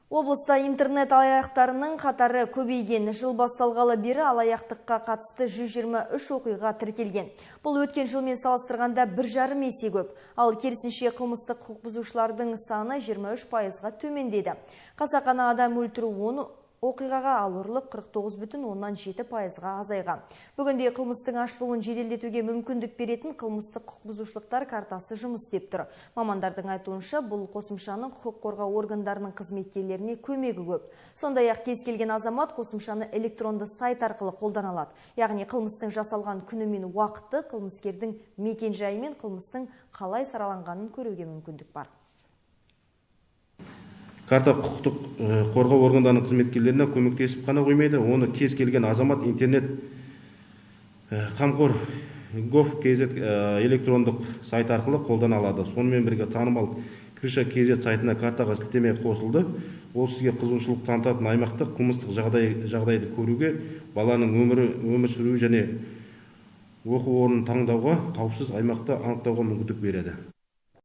Облыста интернет алаяқтарының қатары көбейген. Жыл басталғалы бері алаяқтыққа қатысты 123 оқиға тіркелген. Бұл өткен жылмен салыстырғанда 1,5 есе көп. Ал керісінше қылмыстық құқық бұзушылардың саны 23%-ға төмендеді. Қасақана адам өлтіру оқиғаға, ал ұрлық 49,7%-ға азайған. Бүгінде қылмыстың ашылуын жеделдетуге мүмкіндік беретін қылмыстық құқық бұзушылықтар картасы жұмыс істеп тұр. Мамандардың айтуынша, бұл қосымшаның құқық қорғау органдарының қызметкерлеріне көмегі көп. Сондай-ақ кез келген азамат қосымшаны электронды сайт арқылы қолдана алады. Яғни қылмыстың жасалған күні мен уақыты, қылмыскердің мекен-жайы мен қылмыстың қалай сараланғанын көруге мүмкіндік бар. Карта құқықтық қорғау органдарының қызметкерлеріне көмектесіп қана қоймайды, оны кез келген азамат интернет қамқор gov.kz электрондық сайт арқылы қолдана алады. Сонымен бірге танымал Крыша.kz сайтына картаға сілтеме қосылды. Ол сізге қызығушылық танытатын аймақтық қылмыстық жағдайды көруге, баланың өмір сүруі және оқу орнын таңдауға, қауіпсіз аймақты анықтауға мүмкіндік береді.